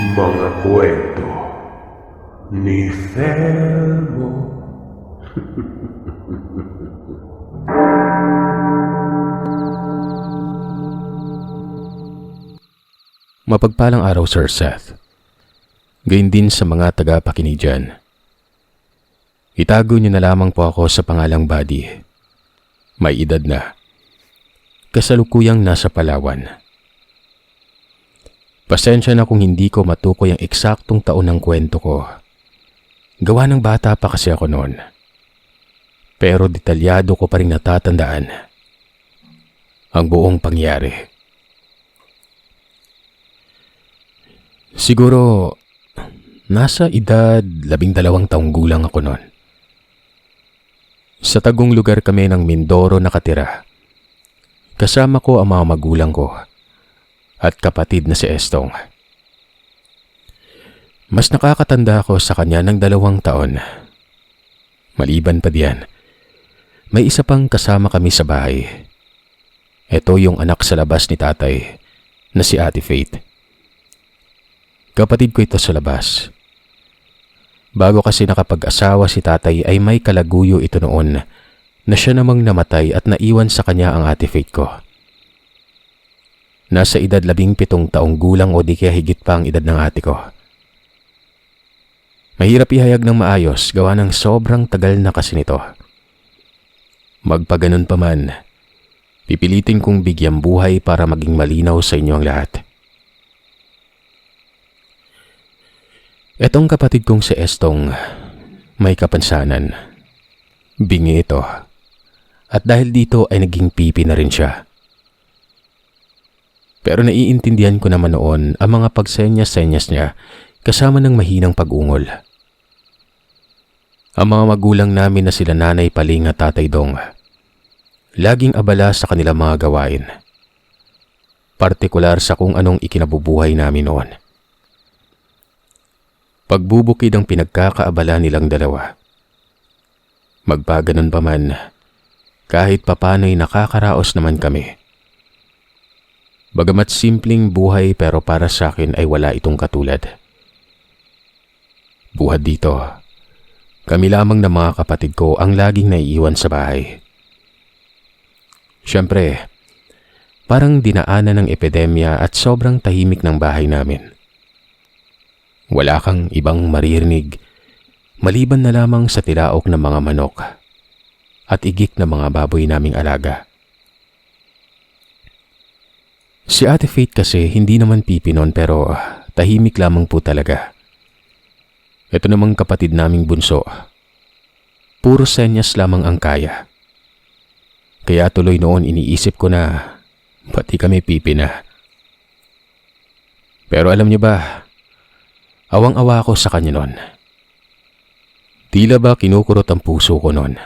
Mga kwento ni Felmo. Mapagpalang araw, Sir Seth. Gayun din sa mga taga-pakinig dyan. Itago niyo na lamang po ako sa pangalang Buddy. May edad na. Kasalukuyang nasa Palawan. Pasensya na kung hindi ko matukoy ang eksaktong taon ng kwento ko. Gawa ng bata pa kasi ako noon. Pero detalyado ko pa rin natatandaan ang buong pangyari. Siguro, nasa edad 12 taong gulang ako noon. Sa tagong lugar kami ng Mindoro nakatira. Kasama ko ang mga magulang ko at kapatid na si Estong. Mas nakakatanda ako sa kanya ng 2 taon. Maliban pa diyan, may isa pang kasama kami sa bahay. Ito yung anak sa labas ni tatay na si Ate Faith. Kapatid ko ito sa labas. Bago kasi nakapag-asawa si tatay ay may kalaguyo ito noon na siya namang namatay at naiwan sa kanya ang Ate Faith ko. Nasa edad 17 taong gulang o di kaya higit pa ang edad ng ate ko. Mahirap ihayag ng maayos gawa ng sobrang tagal na kasi nito. Magpaganon pa man, pipilitin kong bigyan buhay para maging malinaw sa inyo ang lahat. Etong kapatid kong si Estong, may kapansanan. Bingi ito. At dahil dito ay naging pipi na rin siya. Pero naiintindihan ko naman noon ang mga pagsenyas-senyas niya kasama ng mahinang pag-ungol. Ang mga magulang namin na sila Nanay Paling at Tatay Dong, laging abala sa kanilang mga gawain. Partikular sa kung anong ikinabubuhay namin noon. Pagbubukid ang pinagkakaabala nilang dalawa. Magpaganon pa man, kahit papano'y nakakaraos naman kami. Bagamat simpleng buhay pero para sa akin ay wala itong katulad. Buhat dito, kami lamang na mga kapatid ko ang laging naiiwan sa bahay. Siyempre, parang dinaanan ng epidemya at sobrang tahimik ng bahay namin. Wala kang ibang maririnig, maliban na lamang sa tilaok ng mga manok at igik ng mga baboy naming alaga. Si Ate Faith kasi hindi naman pipi noon pero tahimik lamang po talaga. Ito namang kapatid naming bunso. Puro senyas lamang ang kaya. Kaya tuloy noon iniisip ko na pati kami pipi na. Pero alam niyo ba, awang-awa ako sa kanya noon. Tila ba kinukurot ang puso ko noon.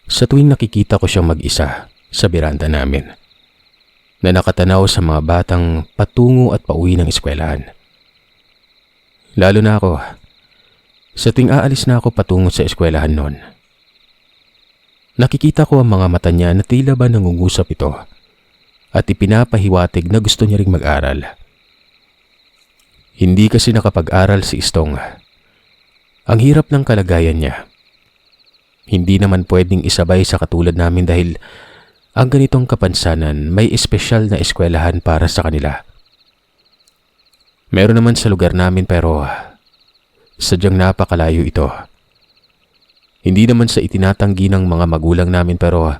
Sa tuwing nakikita ko siyang mag-isa sa beranda namin, na nakatanaw sa mga batang patungo at pauwi ng eskwelahan. Lalo na ako, sa tuwing aalis na ako patungo sa eskwelahan noon. Nakikita ko ang mga mata niya na tila ba nangungusap ito at ipinapahiwatig na gusto niya ring mag-aral. Hindi kasi nakapag-aral si Estong. Ang hirap ng kalagayan niya. Hindi naman pwedeng isabay sa katulad namin dahil ang ganitong kapansanan may espesyal na eskwelahan para sa kanila. Meron naman sa lugar namin pero sadyang napakalayo ito. Hindi naman sa itinatanggi ng mga magulang namin pero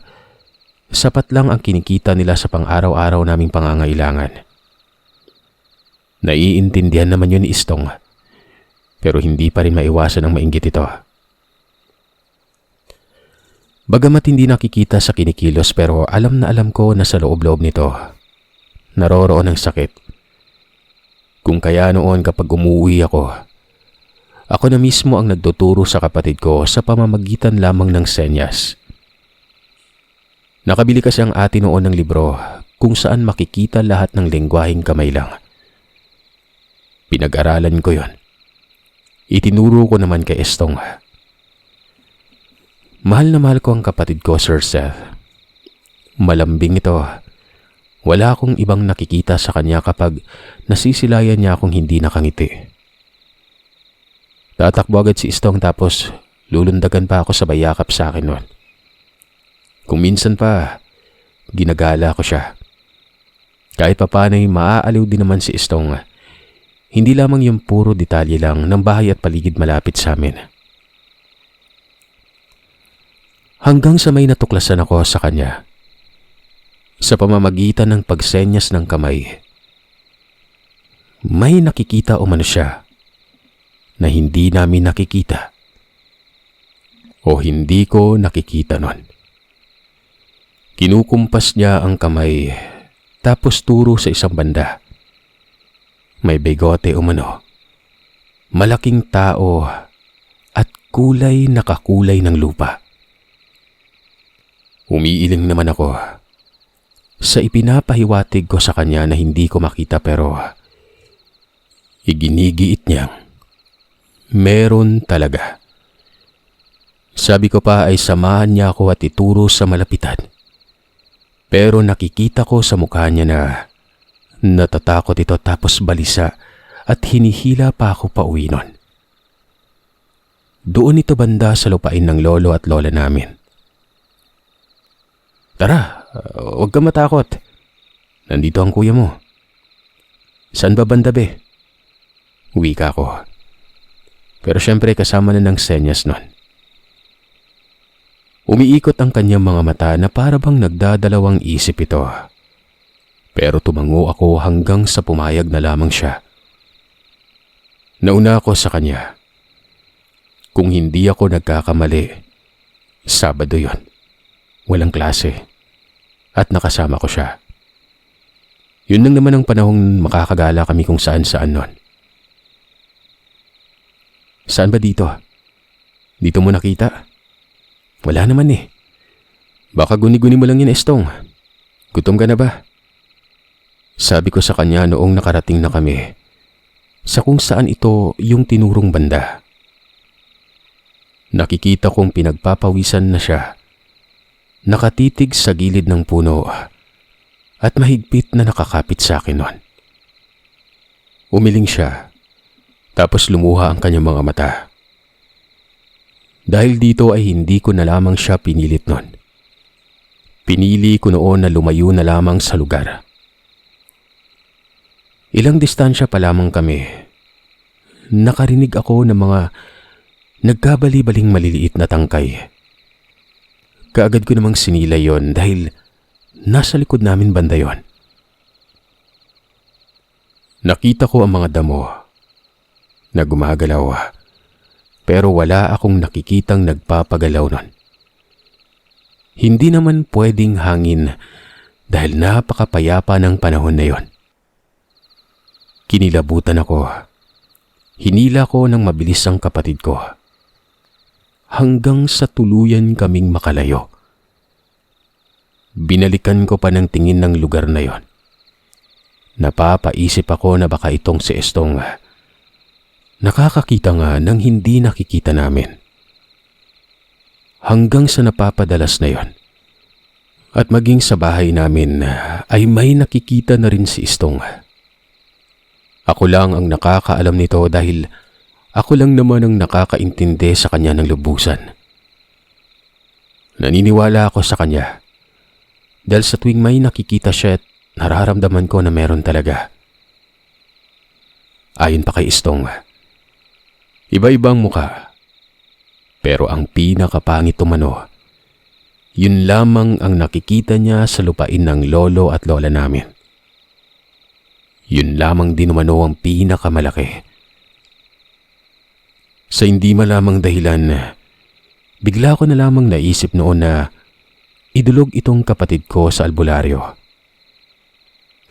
sapat lang ang kinikita nila sa pang-araw-araw naming pangangailangan. Naiintindihan naman yun ni Estong pero hindi pa rin maiwasan ang mainggit ito. Bagamat hindi nakikita sa kinikilos pero alam na alam ko na sa loob-loob nito, naroroon ang sakit. Kung kaya noon kapag umuwi ako na mismo ang nagtuturo sa kapatid ko sa pamamagitan lamang ng senyas. Nakabili kasi ang ate noon ng libro kung saan makikita lahat ng lengguaheng kamay lang. Pinag-aralan ko yon. Itinuro ko naman kay Estong. Mahal na mahal ko ang kapatid ko, Sir Seth. Malambing ito Wala akong ibang nakikita sa kanya kapag nasisilayan niya akong hindi nakangiti. Tatakbo agad si Istong tapos lulundagan pa ako sa bayakap sa akin noon. Kung minsan pa, ginagala ko siya. Kahit papaano'y maaaliw din naman si Istong. Hindi lamang yung puro detalye lang ng bahay at paligid malapit sa amin. Hanggang sa may natuklasan ako sa kanya. Sa pamamagitan ng pagsenyas ng kamay, may nakikita umano siya na hindi namin nakikita o hindi ko nakikita nun. Kinukumpas niya ang kamay tapos turo sa isang banda. May bigote umano, malaking tao at kulay na kakulay ng lupa. Umiiling naman ako sa ipinapahiwatig ko sa kanya na hindi ko makita pero iginigiit niyang meron talaga. Sabi ko pa ay samahan niya ako at ituro sa malapitan. Pero nakikita ko sa mukha niya na natatakot ito tapos balisa at hinihila pa ako pauwi nun. Doon ito banda sa lupain ng lolo at lola namin. Tara, huwag kang matakot. Nandito ang kuya mo. Saan ba banda be? Uwi ka ako. Pero syempre kasama na ng senyas nun. Umiikot ang kanyang mga mata na para bang nagdadalawang isip ito. Pero tumango ako hanggang sa pumayag na lamang siya. Nauna ako sa kanya. Kung hindi ako nagkakamali, Sabado yon. Walang klase. At nakasama ko siya. Yun lang naman ang panahong makakagala kami kung saan-saan nun. Saan ba dito? Dito mo nakita? Wala naman eh. Baka guni-guni mo lang yun, Estong. Gutom ka na ba? Sabi ko sa kanya noong nakarating na kami sa kung saan ito yung tinurong banda. Nakikita kong pinagpapawisan na siya. Nakatitig sa gilid ng puno at mahigpit na nakakapit sa akin nun. Umiling siya, tapos lumuha ang kanyang mga mata. Dahil dito ay hindi ko na lamang siya pinilit nun. Pinili ko noon na lumayo na lamang sa lugar. Ilang distansya pa lamang kami. Nakarinig ako ng mga nagkabali-baling maliliit na tangkay. Kaagad ko namang sinilay yon dahil nasa likod namin banda yon. Nakita ko ang mga damo na gumagalaw pero wala akong nakikitang nagpapagalaw nun. Hindi naman pwedeng hangin dahil napakapayapa ng panahon na yon. Kinilabutan ako. Hinila ko ng mabilis ang kapatid ko. Hanggang sa tuluyan kaming makalayo. Binalikan ko pa ng tingin ng lugar na yon. Napapaisip ako na baka itong si Estong nakakakita nga ng hindi nakikita namin. Hanggang sa napapadalas na yon. At maging sa bahay namin ay may nakikita na rin si Estong. Ako lang ang nakakaalam nito dahil ako lang naman ang nakakaintindi sa kanya ng lubusan. Naniniwala ako sa kanya dahil sa tuwing may nakikita siya at nararamdaman ko na meron talaga. Ayon pa kay Estong, iba-ibang muka pero ang pinakapangit umano, yun lamang ang nakikita niya sa lupain ng lolo at lola namin. Yun lamang din umano ang pinakamalaki. Sa hindi malamang dahilan, bigla ko na lamang naisip noon na idulog itong kapatid ko sa albularyo.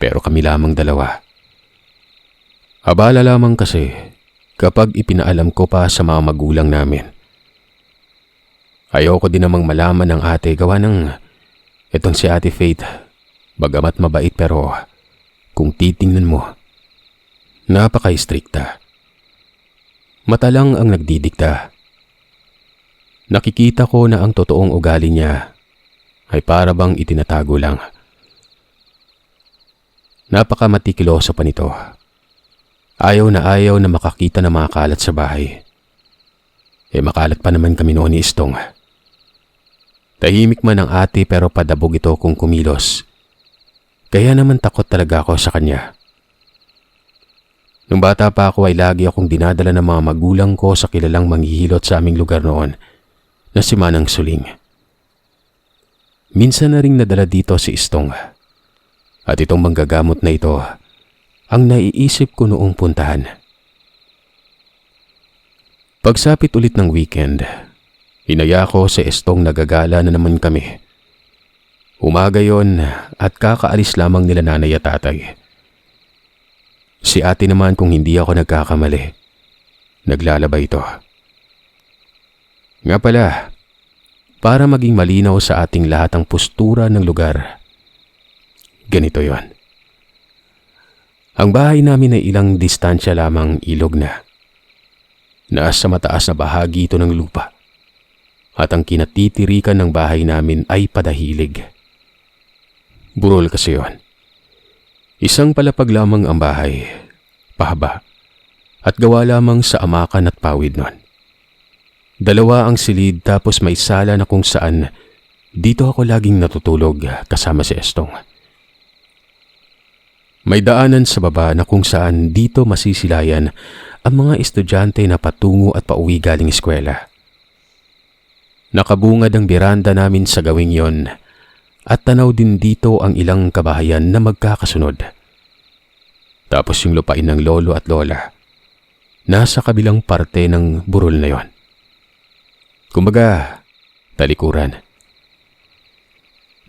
Pero kami lamang dalawa. Abala lamang kasi kapag ipinaalam ko pa sa mga magulang namin. Ayoko din namang malaman ng ate gawa ng itong si Ate Faith. Bagamat mabait pero kung titingnan mo, napaka-istrikta. Mata lang ang nagdidikta. Nakikita ko na ang totoong ugali niya ay para bang itinatago lang. Napaka-matikiloso pa nito. Ayaw na makakita ng mga kalat sa bahay. Makalat pa naman kami noon ni Istong. Tahimik man ang ate pero padabog ito kung kumilos. Kaya naman takot talaga ako sa kanya. Nung bata pa ako ay lagi akong dinadala ng mga magulang ko sa kilalang manghihilot sa aming lugar noon na si Manang Suling. Minsan na ring nadala dito si Istong. At itong manggagamot na ito ang naiisip ko noong puntahan. Pagsapit ulit ng weekend, inaya ko si Istong nagagala na naman kami. Umaga yon at kakaalis lamang nila nanay at tatay. Si ate naman kung hindi ako nagkakamali, naglalaba ito. Nga pala, para maging malinaw sa ating lahat ang postura ng lugar, ganito yon. Ang bahay namin ay ilang distansya lamang ilog na. Nasa mataas na bahagi ito ng lupa at ang kinatitirikan ng bahay namin ay padahilig. Burol kasi yon. Isang palapag lamang ang bahay, pahaba, at gawa lamang sa amakan at pawid nun. Dalawa ang silid tapos may sala na kung saan dito ako laging natutulog kasama si Estong. May daanan sa baba na kung saan dito masisilayan ang mga estudyante na patungo at pauwi galing eskwela. Nakabungad ang beranda namin sa gawing yon at tanaw din dito ang ilang kabahayan na magkakasunod. Tapos yung lupain ng lolo at lola, nasa kabilang parte ng burol na yon. Kumbaga, talikuran.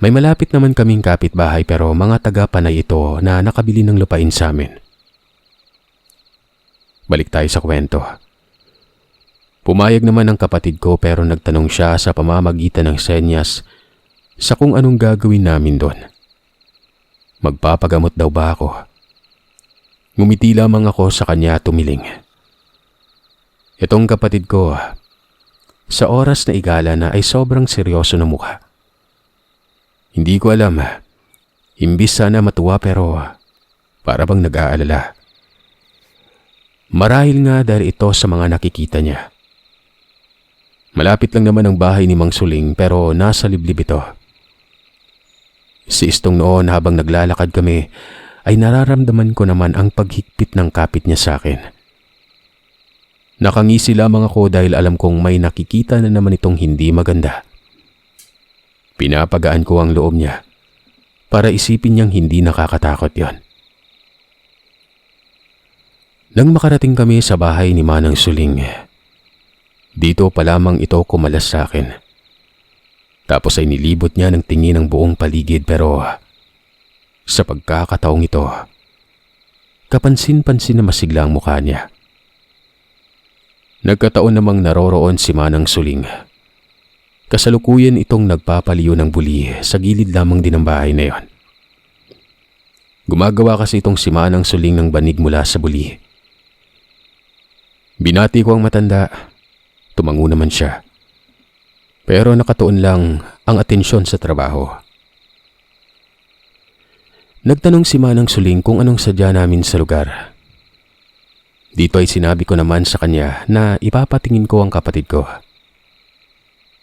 May malapit naman kaming kapitbahay pero mga taga-panay ito na nakabili ng lupain sa amin. Balik tayo sa kwento. Pumayag naman ang kapatid ko pero nagtanong siya sa pamamagitan ng senyas sa kung anong gagawin namin doon. Magpapagamot daw ba ako? Ngumiti lamang ako sa kanya at tumiling. Itong kapatid ko, sa oras na igala na ay sobrang seryoso na mukha. Hindi ko alam, imbis sana matuwa pero para bang nag-aalala. Marahil nga dahil ito sa mga nakikita niya. Malapit lang naman ang bahay ni Mang Suling pero nasa liblib ito. Si Istong noon habang naglalakad kami ay nararamdaman ko naman ang paghigpit ng kapit niya sa akin. Nakangisi lamang ako dahil alam kong may nakikita na naman itong hindi maganda. Pinapagaan ko ang loob niya para isipin niyang hindi nakakatakot yon. Nang makarating kami sa bahay ni Manang Suling, dito pa lamang ito kumalas sa akin. Tapos ay nilibot niya ng tingin ang buong paligid pero sa pagkakataong ito, kapansin-pansin na masigla ang mukha niya. Nagkataon namang naroroon si Manang Suling. Kasalukuyan itong nagpapaliw ng buli sa gilid lamang din ng bahay na yon. Gumagawa kasi itong si Manang Suling ng banig mula sa buli. Binati ko ang matanda. Tumango naman siya. Pero nakatuon lang ang atensyon sa trabaho. Nagtanong si Manang Suling kung anong sadya namin sa lugar. Dito ay sinabi ko naman sa kanya na ipapatingin ko ang kapatid ko.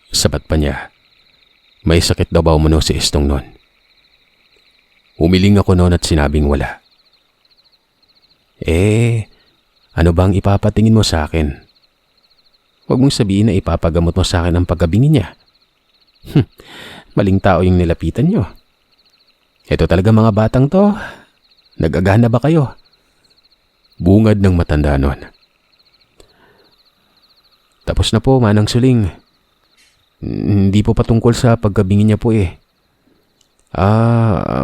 Sabat pa niya. May sakit daw ba umano si Istong noon? Umiling ako noon at sinabing wala. Ano bang ipapatingin mo sa akin? Huwag mong sabihin na ipapagamot mo sa akin ang pagkabingi niya. Maling tao yung nilapitan niyo. Ito talaga mga batang to. Nag-agana ba kayo? Bungad ng matanda noon. Tapos na po, Manang Suling. Hindi po patungkol sa pagkabingi niya po eh.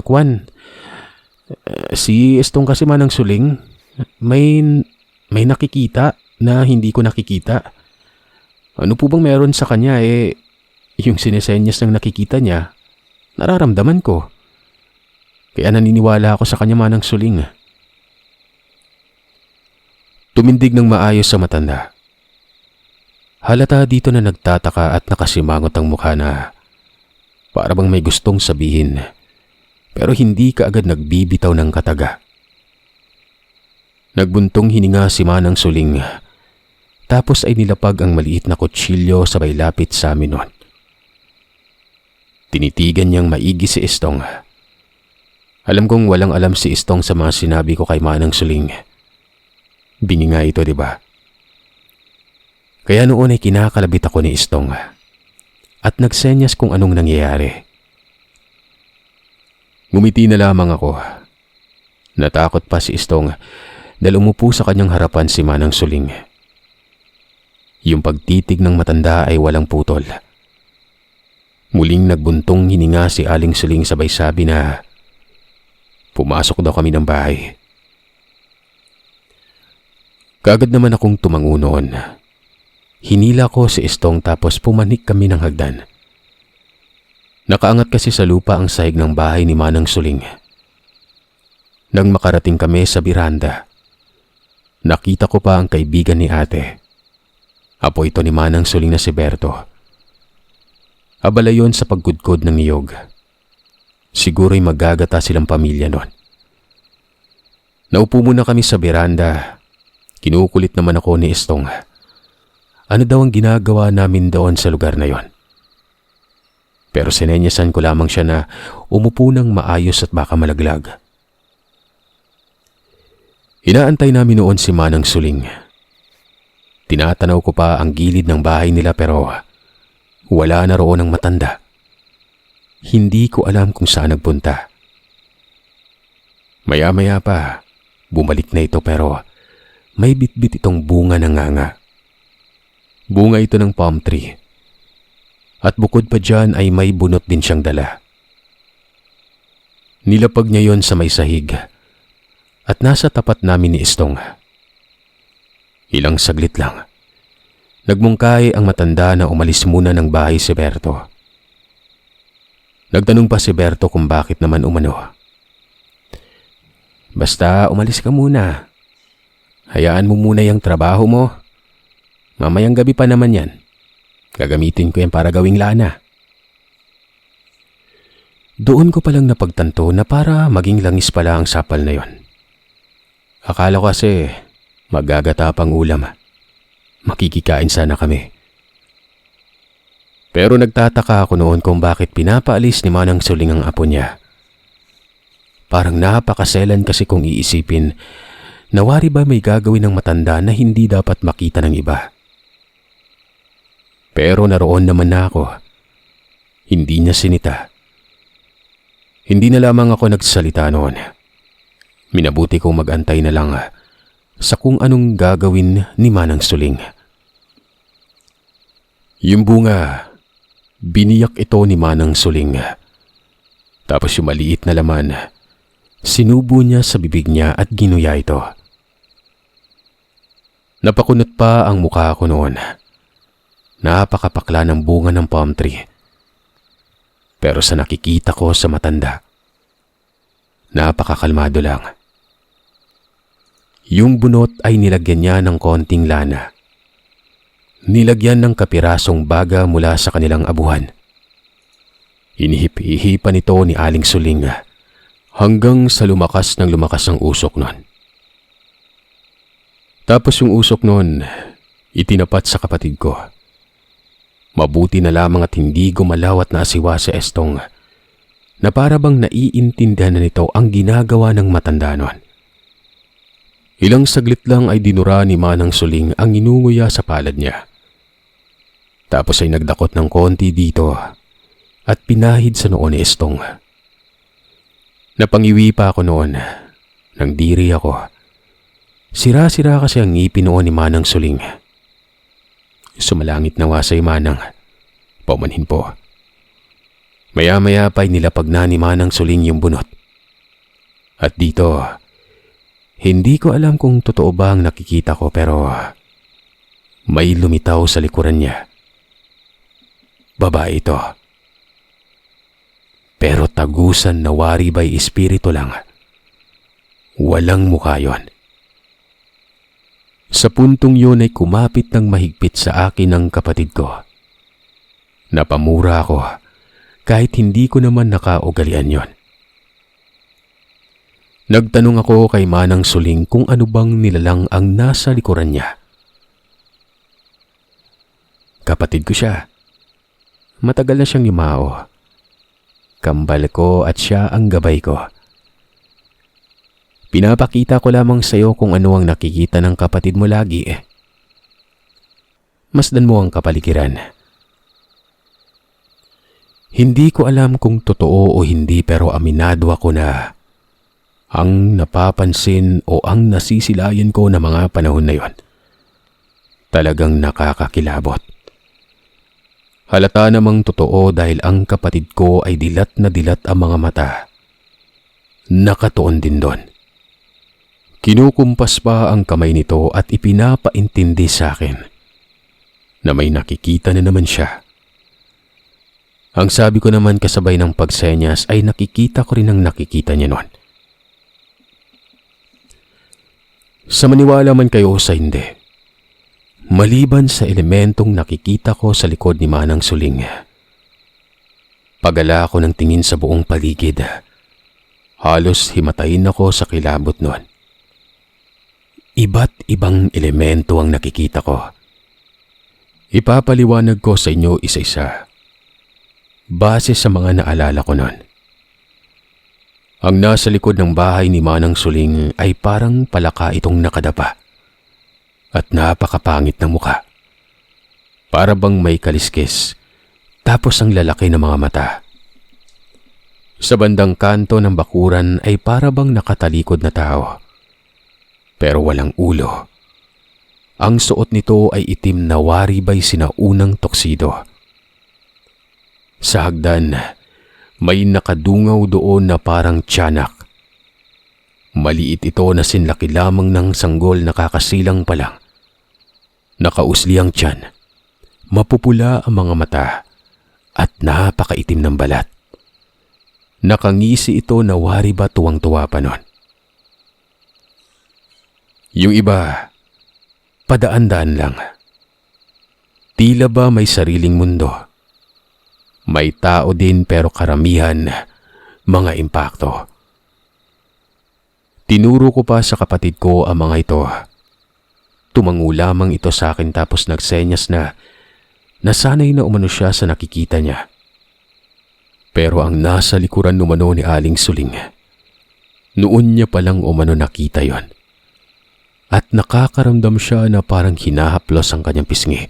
Kwan. Si Estong kasi Manang Suling, may nakikita na hindi ko nakikita. Ano po bang meron sa kanya yung sinesenyas ng nakikita niya, nararamdaman ko. Kaya naniniwala ako sa kanya Manang Suling. Tumindig ng maayos sa matanda. Halata dito na nagtataka at nakasimangot ang mukha na para bang may gustong sabihin pero hindi kaagad nagbibitaw ng kataga. Nagbuntong hininga si Manang Suling, tapos ay nilapag ang maliit na kutsilyo sabay lapit sa amin nun. Tinitigan niyang maigi si Estong. Alam kong walang alam si Estong sa mga sinabi ko kay Manang Suling. Bingi nga ito, di ba? Kaya noon ay kinakalabit ako ni Estong at nagsenyas kung anong nangyayari. Ngumiti na lamang ako. Natakot pa si Estong dahil umupo sa kanyang harapan si Manang Suling. Yung pagtitig ng matanda ay walang putol. Muling nagbuntong hininga si Aling Suling sabay sabi na pumasok daw kami ng bahay. Kaagad naman akong tumango noon. Hinila ko si Estong tapos pumanik kami ng hagdan. Nakaangat kasi sa lupa ang sahig ng bahay ni Manang Suling. Nang makarating kami sa biranda, nakita ko pa ang kaibigan ni ate. Apo ito ni Manang Suling na si Berto. Abala yon sa paggudkod ng niyog. Siguro'y magagata silang pamilya nun. Naupo muna kami sa biranda. Kinukulit naman ako ni Estong. Ano daw ang ginagawa namin doon sa lugar na yon? Pero sinenyasan ko lamang siya na umupo ng maayos at baka malaglag. Inaantay namin noon si Manang Suling. Tinatanaw ko pa ang gilid ng bahay nila pero wala na roon ang matanda. Hindi ko alam kung saan nagpunta. Maya-maya pa, bumalik na ito pero may bitbit itong bunga ng nganga. Bunga ito ng palm tree. At bukod pa dyan ay may bunot din siyang dala. Nilapag niya yon sa may sahig at nasa tapat namin ni Estong. Ilang saglit lang. Nagmungkahi ang matanda na umalis muna ng bahay si Berto. Nagtanong pa si Berto kung bakit naman umano. Basta umalis ka muna. Hayaan mo muna yung trabaho mo. Mamayang gabi pa naman yan. Gagamitin ko yan para gawing lana. Doon ko palang napagtanto na para maging langis pala ang sapal na yon. Akala ko kasi magagata pang ulam. Makikikain sana kami. Pero nagtataka ako noon kung bakit pinapaalis ni Manang Suling ang apo niya. Parang napakaselan kasi kung iisipin, nawari ba may gagawin ng matanda na hindi dapat makita ng iba? Pero naroon naman na ako. Hindi niya sinita. Hindi na lamang ako nagsalita noon. Minabuti kong mag-antay na lang sa kung anong gagawin ni Manang Suling. Yung bunga, biniyak ito ni Manang Suling. Tapos yung maliit na laman, sinubo niya sa bibig niya at ginuya ito. Napakunot pa ang mukha ko noon. Napakapakla ng bunga ng palm tree. Pero sa nakikita ko sa matanda, napakakalmado lang. Yung bunot ay nilagyan niya ng konting lana. Nilagyan ng kapirasong baga mula sa kanilang abuhan. Inihip-ihipan ito ni Aling Suling hanggang sa lumakas ang usok nun. Tapos yung usok nun, itinapat sa kapatid ko. Mabuti na lamang at hindi gumalaw at naasiwa si Estong na para bang naiintindihan na nito ang ginagawa ng matanda nun. Ilang saglit lang ay dinura ni Manang Suling ang inunguya sa palad niya. Tapos ay nagdakot ng konti dito at pinahid sa noo ni Estong. Napangiwi pa ako noon nang diri ako. Sira-sira kasi ang ngipin noon ni Manang Suling. Sumalangit nawa sa Manang. Paumanhin po. Maya-maya pa'y nilapag na ni Manang Suling yung bunot. At dito, hindi ko alam kung totoo ba ang nakikita ko pero may lumitaw sa likuran niya. Babae ito. Pero tagusan na wari ba'y espiritu lang. Walang mukha yon. Sa puntong yun ay kumapit ng mahigpit sa akin ang kapatid ko. Napamura ako kahit hindi ko naman nakaugalian yon. Nagtanong ako kay Manang Suling kung ano bang nilalang ang nasa likuran niya. Kapatid ko siya. Matagal na siyang yumao. Kambal ko at siya ang gabay ko. Pinapakita ko lamang sa iyo kung ano ang nakikita ng kapatid mo lagi. Masdan mo ang kapaligiran. Hindi ko alam kung totoo o hindi pero aminado ako na ang napapansin o ang nasisilayan ko na mga panahon na yon talagang nakakakilabot. Halata namang totoo dahil ang kapatid ko ay dilat na dilat ang mga mata. Nakatuon din doon. Kinukumpas pa ang kamay nito at ipinapaintindi sa akin na may nakikita na naman siya. Ang sabi ko naman kasabay ng pagsenyas ay nakikita ko rin ang nakikita niya noon. Sa maniwala man kayo sa hindi, maliban sa elementong nakikita ko sa likod ni Manang Suling, pagala ko ng tingin sa buong paligid, halos himatayin ako sa kilabot noon. Iba't ibang elemento ang nakikita ko. Ipapaliwanag ko sa inyo isa-isa, base sa mga naalala ko noon. Ang nasa likod ng bahay ni Manang Suling ay parang palaka itong nakadapa at napakapangit ng muka. Para bang may kaliskis, tapos ang lalaki ng mga mata. Sa bandang kanto ng bakuran ay para bang nakatalikod na tao, pero walang ulo. Ang suot nito ay itim na waribay sinaunang toksido. Sa hagdan, may nakadungaw doon na parang tiyanak. Maliit ito na sinlaki lamang ng sanggol na kakasilang pa lang. Nakausli ang tiyan, mapupula ang mga mata at napakaitim ng balat. Nakangisi ito na wari ba tuwang-tuwa pa nun. Yung iba, padaan-daan lang. Tila ba may sariling mundo. May tao din pero karamihan, mga impakto. Tinuro ko pa sa kapatid ko ang mga ito. Tumango lamang ito sa akin tapos nagsenyas na nasanay na umano siya sa nakikita niya. Pero ang nasa likuran umano ni Aling Suling, noon niya palang umano nakita yon. At nakakaramdam siya na parang hinahaplos ang kanyang pisngi.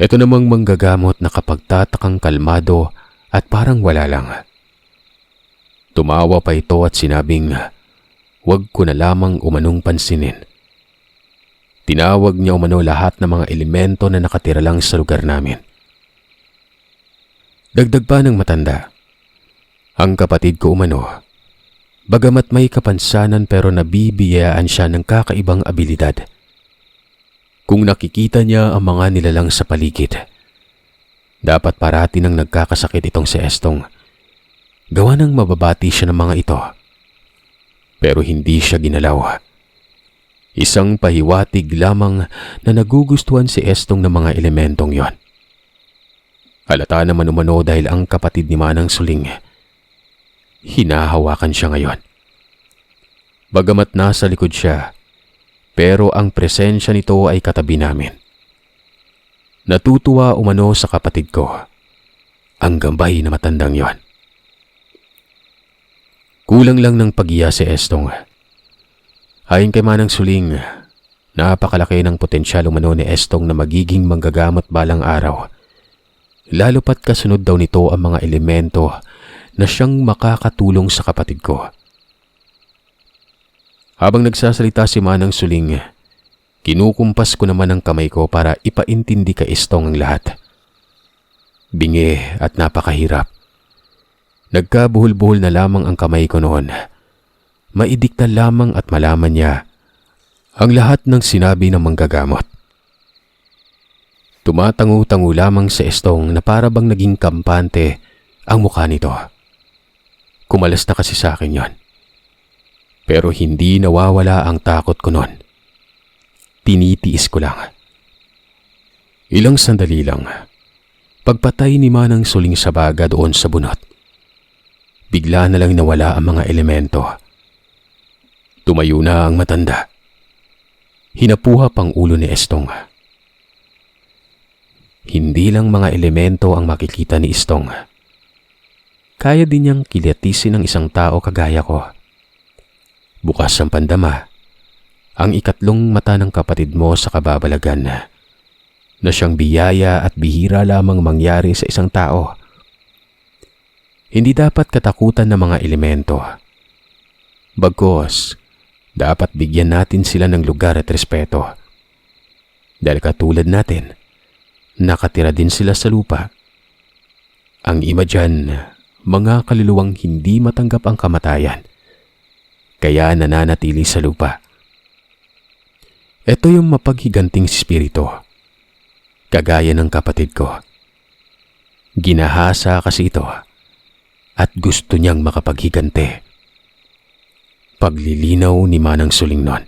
Ito namang manggagamot na kapagtatakang kalmado at parang wala lang. Tumawa pa ito at sinabing, "Huwag ko na lamang umanong pansinin." Tinawag niya umano lahat ng mga elemento na nakatira lang sa lugar namin. Dagdag pa ng matanda, ang kapatid ko umano, bagamat may kapansanan pero nabibiyayaan siya ng kakaibang abilidad. Kung nakikita niya ang mga nilalang sa paligid, dapat parati nang nagkakasakit itong si Estong. Gawa ng mababati siya ng mga ito. Pero hindi siya ginalaw. Isang pahiwatig lamang na nagugustuhan si Estong ng mga elementong yon. Halata naman umano dahil ang kapatid ni Manang Suling, hinahawakan siya ngayon. Bagamat nasa likod siya, pero ang presensya nito ay katabi namin. Natutuwa umano sa kapatid ko, ang gambay na matandang yon. Kulang lang ng pag-iya si Estong. Ayon kay Manang Suling, napakalaki ng potensyal umano ni Estong na magiging manggagamot balang araw. Lalo pat kasunod daw nito ang mga elemento na siyang makakatulong sa kapatid ko. Habang nagsasalita si Manang Suling, kinukumpas ko naman ang kamay ko para ipaintindi kay Estong ang lahat. Bingi at napakahirap. Nagkabuhol-buhol na lamang ang kamay ko noon. Maidikta lamang at malaman niya ang lahat ng sinabi ng manggagamot. Tumatango-tango lamang si Estong na para bang naging kampante ang mukha nito. Kumalas na kasi sa akin yon. Pero hindi nawawala ang takot ko noon. Tinitiis ko lang. Ilang sandali lang, pagpatay ni Manang Suling sa baga doon sa bunot. bigla na lang nawala ang mga elemento. Tumayo na ang matanda. Hinapuhap ang ulo ni Estong. Hindi lang mga elemento ang makikita ni Estong. Kaya din niyang kilatisin ng isang tao kagaya ko. Bukas ang pandama, ang ikatlong mata ng kapatid mo sa kababalagan na siyang biyaya at bihira lamang mangyari sa isang tao. Hindi dapat katakutan ng mga elemento. Bagkus, dapat bigyan natin sila ng lugar at respeto. Dahil katulad natin, nakatira din sila sa lupa. Ang iba dyan, mga kaluluwang hindi matanggap ang kamatayan, kaya nananatili sa lupa. Ito yung mapaghiganting spirito, kagaya ng kapatid ko. Ginahasa kasi ito at gusto niyang makapaghigante. Paglilinaw ni Manang Suling nun.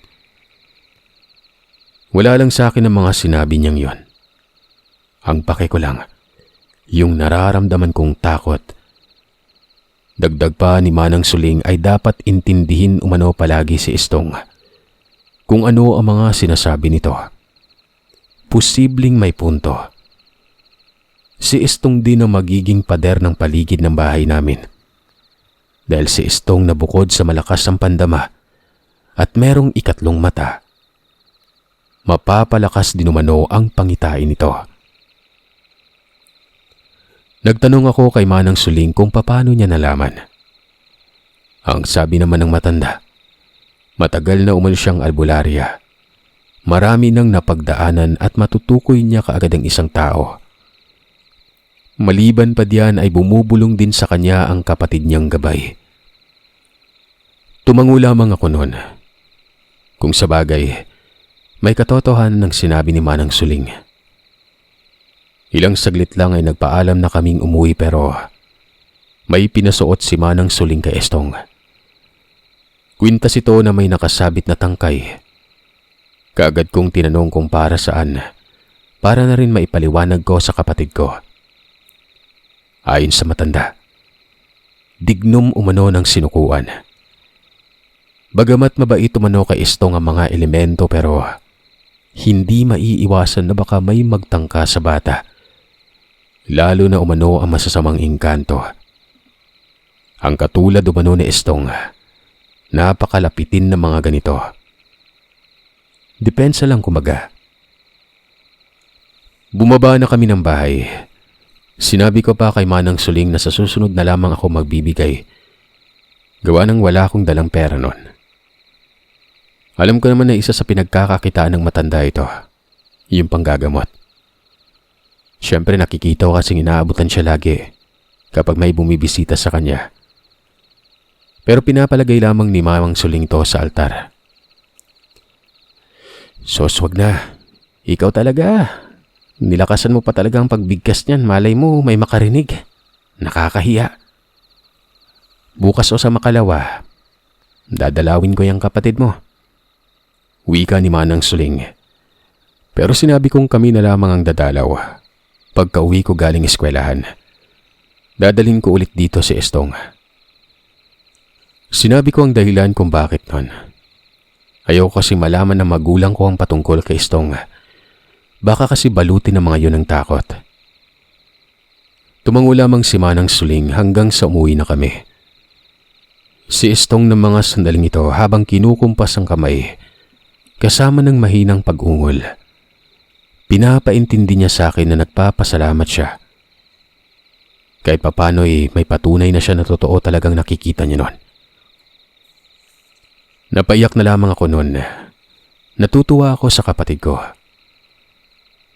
Wala lang sa akin ang mga sinabi niyang yon. Ang pake ko lang, yung nararamdaman kong takot. Dagdag pa ni Manang Suling ay dapat intindihin umano palagi si Estong. Kung ano ang mga sinasabi nito. Posibleng may punto. Si Estong din ang magiging pader ng paligid ng bahay namin. Dahil si Estong nabukod sa malakas ang pandama at merong ikatlong mata. Mapapalakas din umano ang pangitain nito. Nagtanong ako kay Manang Suling kung paano niya nalaman. Ang sabi naman ng matanda, matagal na umalis siyang albularya. Marami nang napagdaanan at matutukoy niya kaagad ang isang tao. Maliban pa diyan ay bumubulong din sa kanya ang kapatid niyang gabay. Tumango lamang ako noon. Kung sa bagay, may katotohanan ng sinabi ni Manang Suling. Ilang saglit lang ay nagpaalam na kaming umuwi pero may pinasuot si Manang Suling kay Estong. Kwintas ito na may nakasabit na tangkay. Kaagad kong tinanong kung para saan, para na rin maipaliwanag ko sa kapatid ko. Ayon sa matanda, dignum umano ng sinukuan. Bagamat mabait umano kay Estong ang mga elemento pero hindi maiiwasan na baka may magtangka sa bata. Lalo na umano ang masasamang engkanto. Ang katulad umano ni Estong, napakalapitin ng mga ganito. Depensa lang kumbaga. Bumaba na kami ng bahay. Sinabi ko pa kay Manang Suling na sa susunod na lamang ako magbibigay. Gawa nang wala akong dalang pera nun. Alam ko naman na isa sa pinagkakakitaan ng matanda ito, yung panggagamot. Siyempre nakikita ko kasing inaabutan siya lagi kapag may bumibisita sa kanya. Pero pinapalagay lamang ni Manang Suling to sa altar. Sos, wag na. Ikaw talaga. Nilakasan mo pa talaga ang pagbigkas niyan. Malay mo may makarinig. Nakakahiya. Bukas o sa makalawa, dadalawin ko yung kapatid mo. Wika ni Manang Suling. Pero sinabi kong kami na lamang ang dadalaw. Pagka-uwi ko galing eskwelahan, dadalhin ko ulit dito si Estong. Sinabi ko ang dahilan kung bakit nun. Ayaw kasi malaman ng magulang ko ang patungkol kay Estong. Baka kasi balutin ng mga yun ng takot. Tumango lamang si Manang Suling hanggang sa umuwi na kami. Si Estong ng mga sandaling ito habang kinukumpas ang kamay, kasama ng mahinang pag-ungol. Pinapaintindi niya sa akin na nagpapasalamat siya. Kahit papano'y may patunay na siya na totoo talagang nakikita niya nun. Napaiyak na lamang ako nun. Natutuwa ako sa kapatid ko.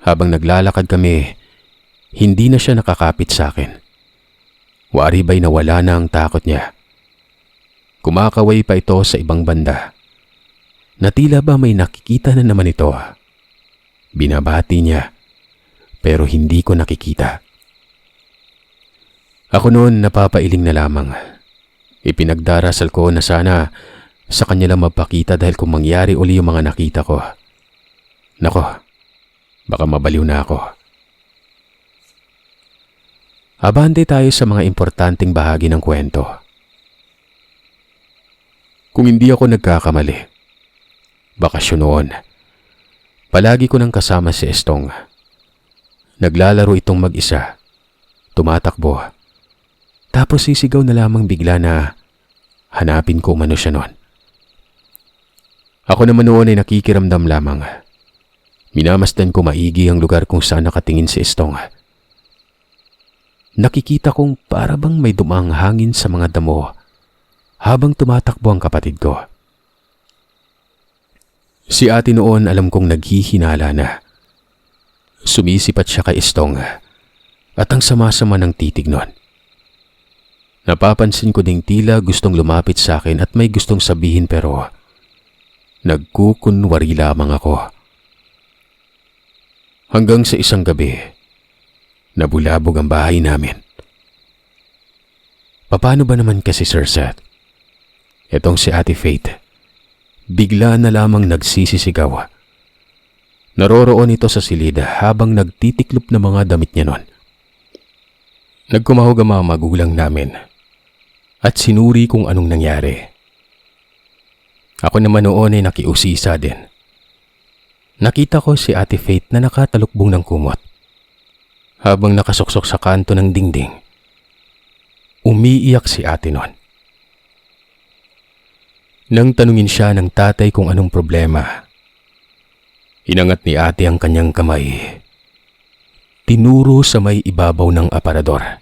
Habang naglalakad kami, hindi na siya nakakapit sa akin. Wari ba'y nawala na ang takot niya. Kumakaway pa ito sa ibang banda. Na tila ba may nakikita na naman ito. Binabati niya, pero hindi ko nakikita. Ako noon napapailing na lamang. Ipinagdarasal ko na sana sa kanya lang mapakita dahil kung mangyari uli yung mga nakita ko. Nako, baka mabaliw na ako. Abante tayo sa mga importanteng bahagi ng kwento. Kung hindi ako nagkakamali, bakasyon noon, palagi ko nang kasama si Estong. Naglalaro itong mag-isa, tumatakbo, tapos sisigaw na lamang bigla na hanapin ko umano siya noon. Ako naman noon ay nakikiramdam lamang. Minamasdan ko maigi ang lugar kung saan nakatingin si Estong. Nakikita kong para bang may dumaang hangin sa mga damo habang tumatakbo ang kapatid ko. Si ate noon alam kong naghihinala na. Sumisipat siya kay Estong at ang sama-sama ng titig nun. Napapansin ko ding tila gustong lumapit sa akin at may gustong sabihin pero nagkukunwari lamang ako. Hanggang sa isang gabi, nabulabog ang bahay namin. Paano ba naman kasi Sir Seth? Etong si Ate Faith, bigla na lamang nagsisisigaw. Naroroon ito sa silid habang nagtitiklop ng mga damit niya nun. Nagkumahog ang mga magulang namin at sinuri kung anong nangyari. Ako naman noon ay nakiusisa din. Nakita ko si Ate Faith na nakatalukbong ng kumot. Habang nakasuksok sa kanto ng dingding, umiiyak si ate nun. Nang tanungin siya ng tatay kung anong problema, inangat ni ate ang kanyang kamay. Tinuro sa may ibabaw ng aparador.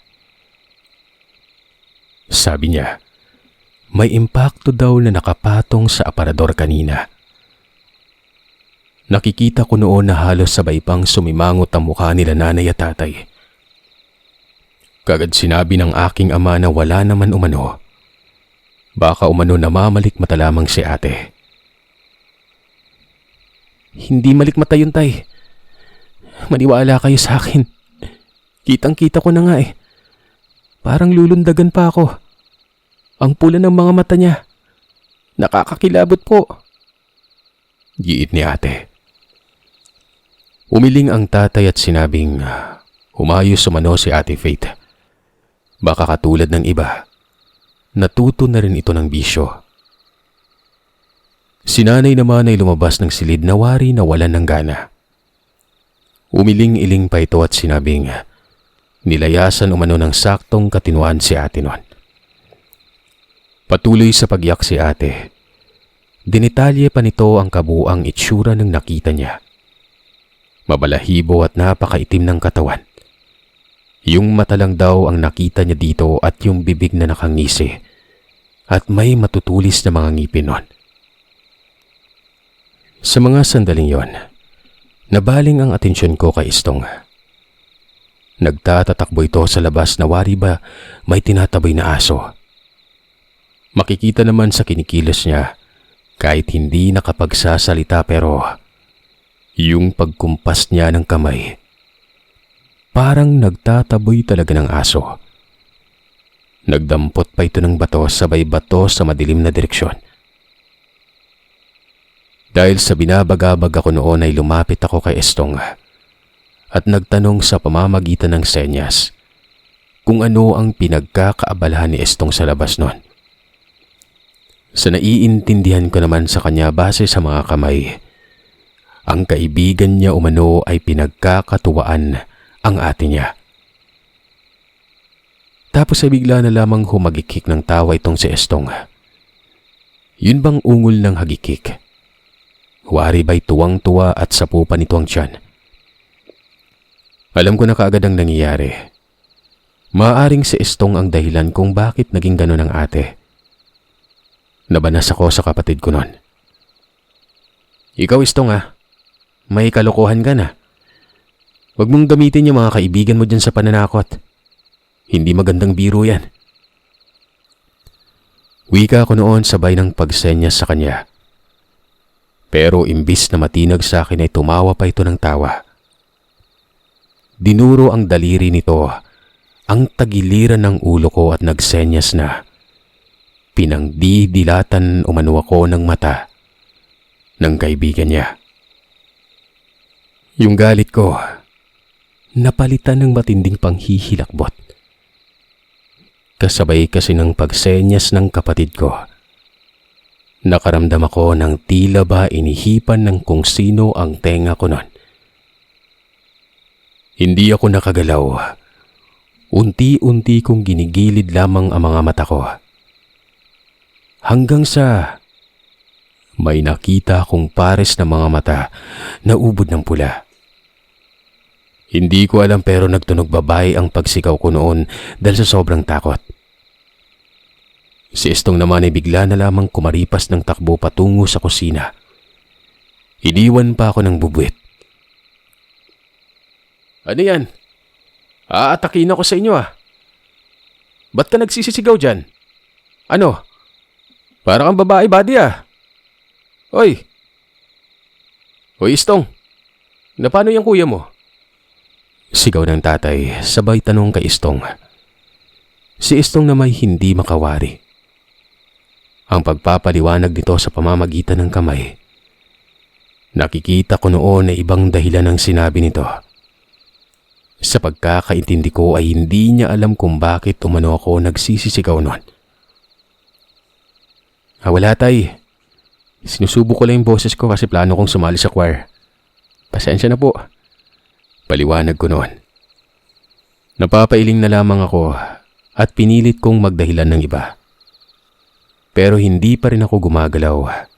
Sabi niya, may impakto daw na nakapatong sa aparador kanina. Nakikita ko noon na halos sabay pang sumimangot ang mukha nila nanay at tatay. Kagad sinabi ng aking ama na wala naman umano. Baka umano namamalikmata lamang si ate. Hindi malikmata yun, tay. Maniwala kayo sa akin. Kitang-kita ko na nga eh. Parang lulundagan pa ako. Ang pula ng mga mata niya. Nakakakilabot po. Giit ni ate. Umiling ang tatay at sinabing humayos umano si Ate Faith. Baka katulad ng iba, natuto na rin ito ng bisyo. Si nanay naman ay lumabas ng silid na wari na walan ng gana. Umiling-iling pa ito at sinabing nilayasan umano ng saktong katinuan si ate nun. Patuloy sa pagyak si ate. Dinitalye pa nito ang kabuang itsura ng nakita niya. Mabalahibo at napakaitim ng katawan. Yung mata lang daw ang nakita niya dito at yung bibig na nakangisi. At may matutulis na mga ngipin nun. Sa mga sandaling yon, nabaling ang atensyon ko kay Estong. Nagtatatakbo ito sa labas na wari ba may tinataboy na aso. Makikita naman sa kinikilos niya kahit hindi nakapagsasalita pero yung pagkumpas niya ng kamay, parang nagtataboy talaga ng aso. Nagdampot pa ito ng bato sabay bato sa madilim na direksyon. Dahil sa binabagabag ako noon ay lumapit ako kay Estong at nagtanong sa pamamagitan ng senyas kung ano ang pinagkakaabalahan ni Estong sa labas noon. Sa naiintindihan ko naman sa kanya base sa mga kamay, ang kaibigan niya umano ay pinagkakatuwaan ang ate niya. Tapos ay bigla na lamang humagikik ng tawa itong si Estong. Yun bang ungol ng hagikik? Wari ba'y tuwang-tuwa at sapo pa nito ang tiyan? Alam ko na kaagad ang nangyayari. Maaaring si Estong ang dahilan kung bakit naging ganon ang ate. Nabanas ako sa kapatid ko nun. Ikaw Estong may kalokohan ka na. Huwag mong gamitin yung mga kaibigan mo dyan sa pananakot. Hindi magandang biro yan. Wika ko noon sabay ng pagsenyas sa kanya. Pero imbis na matinag sa akin ay tumawa pa ito ng tawa. Dinuro ang daliri nito ang tagiliran ng ulo ko at nagsenyas na pinangdidilatan umano ako ng mata ng kaibigan niya. Yung galit ko, napalitan ng matinding panghihilakbot. Kasabay kasi ng pagsenyas ng kapatid ko. Nakaramdam ako ng tila ba inihipan ng kung sino ang tenga ko nun. Hindi ako nakagalaw. Unti-unti kong ginigilid lamang ang mga mata ko. Hanggang sa may nakita akong pares na mga mata na ubod ng pula. Hindi ko alam pero nagtunog babae ang pagsigaw ko noon dahil sa sobrang takot. Si Estong naman ay bigla na lamang kumaripas ng takbo patungo sa kusina. Iniwan pa ako ng bubuit. Ano yan? Aatakin ako sa inyo ah. Ba't ka nagsisisigaw dyan? Ano? Para kang babae body ah. Hoy! Hoy Estong! Na paano yung kuya mo? Sigaw ng tatay sabay tanong kay Estong. Si Estong na may hindi makawari. Ang pagpapaliwanag nito sa pamamagitan ng kamay. Nakikita ko noon na ibang dahilan ang sinabi nito. Sa pagkakaintindi ko ay hindi niya alam kung bakit umano ako nagsisisigaw noon. Wala tay. Sinusubok ko lang yung boses ko kasi plano kong sumali sa choir. Pasensya na po. Paliwanag ko noon. Napapailing na lamang ako at pinilit kong magdahilan ng iba. Pero hindi pa rin ako gumagalaw.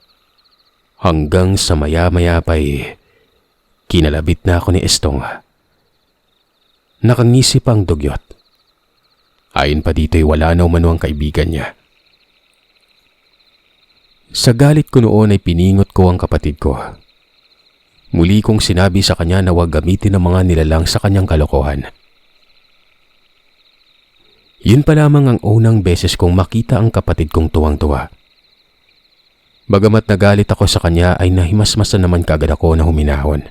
Hanggang sa maya-maya pa'y kinalabit na ako ni Estong. Nakangisi pa ang dugyot. Ayon pa dito'y wala na umano ang kaibigan niya. Sa galit ko noon ay piningot ko ang kapatid ko. Muli kong sinabi sa kanya na huwag gamitin ang mga nilalang sa kanyang kalokohan. Yun pa lamang ang unang beses kong makita ang kapatid kong tuwang-tuwa. Bagamat nagalit ako sa kanya ay nahimasmasan naman kagad ako na huminahon.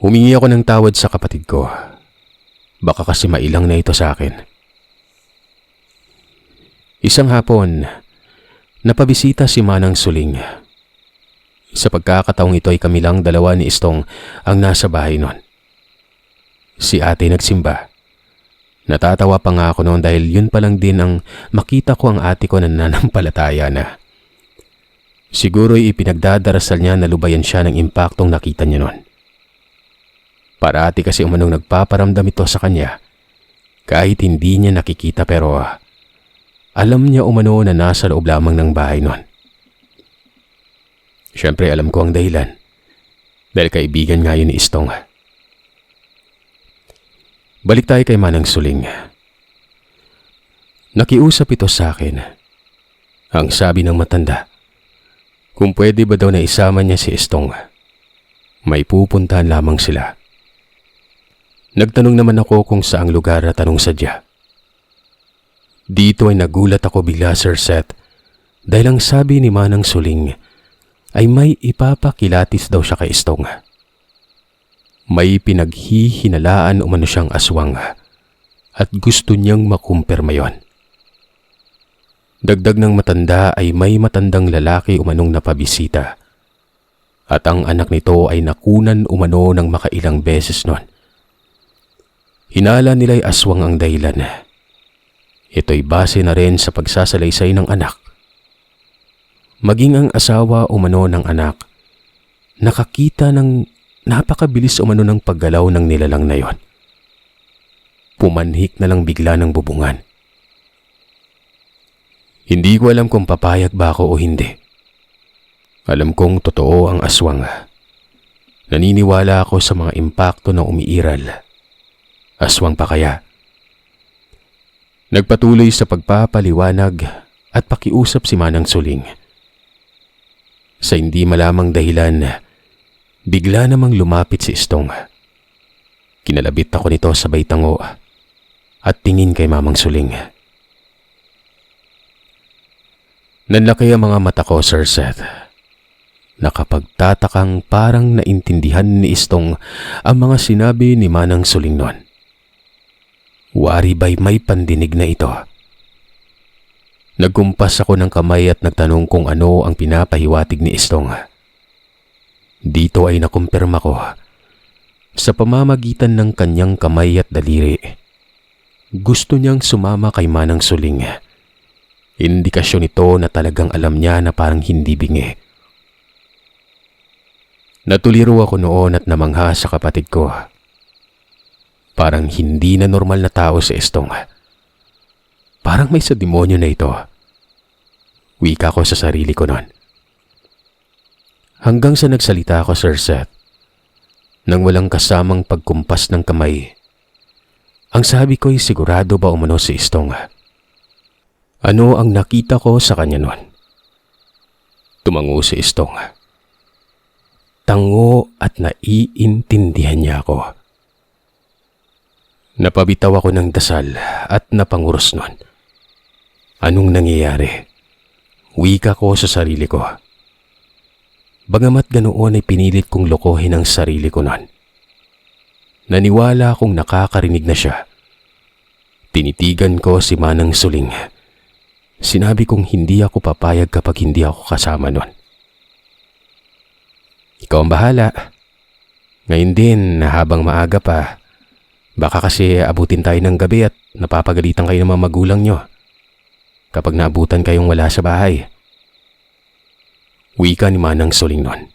Humingi ako ng tawad sa kapatid ko. Baka kasi mailang na ito sa akin. Isang hapon, napabisita si Manang Suling. Sa pagkakataong ito ay kami lang dalawa ni Estong ang nasa bahay noon. Si ate nagsimba. Natatawa pa nga ako noon dahil yun pa lang din ang makita ko ang ate ko na nanampalataya na. Siguro'y ipinagdadarasal niya na lubayan siya ng impaktong nakita niya noon. Parati kasi umanong nagpaparamdam ito sa kanya kahit hindi niya nakikita pero alam niya umano na nasa loob lamang ng bahay noon. Siyempre alam ko ang dahilan dahil kaibigan nga yun ni Estong. Balik tayo kay Manang Suling. Nakiusap ito sa akin. Ang sabi ng matanda, kung pwede ba daw na isama niya si Estong, may pupuntahan lamang sila. Nagtanong naman ako kung saang lugar at anong sadya. Dito ay nagulat ako bigla, Sir Seth, dahil ang sabi ni Manang Suling ay may ipapakilatis daw siya kay Estong. May pinaghihinalaan umano siyang aswang at gusto niyang makumpirma yon. Dagdag ng matanda ay may matandang lalaki umanong napabisita at ang anak nito ay nakunan umano ng makailang beses noon. Hinala nila'y aswang ang dahilan. Ito'y base na rin sa pagsasalaysay ng anak. Maging ang asawa umano ng anak, nakakita ng napakabilis umano ng paggalaw ng nilalang na yon. Pumanhik na lang bigla ng bubungan. Hindi ko alam kung papayag ba ako o hindi. Alam kong totoo ang aswang. Naniniwala ako sa mga impakto na umiiral. Aswang pa kaya? Nagpatuloy sa pagpapaliwanag at pakiusap si Manang Suling. Sa hindi malamang dahilan, bigla namang lumapit si Estong. Kinalabit ako nito sabay tango at tingin kay Mamang Suling. Nanlaki ang mga mata ko, Sir Seth. Nakapagtatakang parang naintindihan ni Estong ang mga sinabi ni Manang Suling noon. Wari ba'y may pandinig na ito? Nagkumpas ako ng kamay at nagtanong kung ano ang pinapahiwatig ni Estong. Dito ay nakumpirma ko sa pamamagitan ng kanyang kamay at daliri. Gusto niyang sumama kay Manang Suling. Indikasyon ito na talagang alam niya na parang hindi bingi. Natuliro ako noon at namangha sa kapatid ko. Parang hindi na normal na tao si Estong. Parang may sa demonyo na ito. Wika ko sa sarili ko noon. Hanggang sa nagsalita ako, Sir Seth, nang walang kasamang pagkumpas ng kamay. Ang sabi ko'y sigurado ba umano si Estong? Ano ang nakita ko sa kanya noon? Tumango si Estong. Tango at naiintindihan niya ako. Napabitaw ako ng dasal at napanguros noon. Anong nangyayari? Wika ko sa sarili ko. Bagamat ganoon ay pinilit kong lokohin ang sarili ko noon. Naniwala akong nakakarinig na siya. Tinitigan ko si Manang Suling. Sinabi kong hindi ako papayag kapag hindi ako kasama noon. Ikaw ang bahala. Ngayon din, habang maaga pa, baka kasi abutin tayo ng gabi at napapagalitan kayo ng mga magulang nyo kapag naabutan kayong wala sa bahay. Wika ni Manang Suling noon.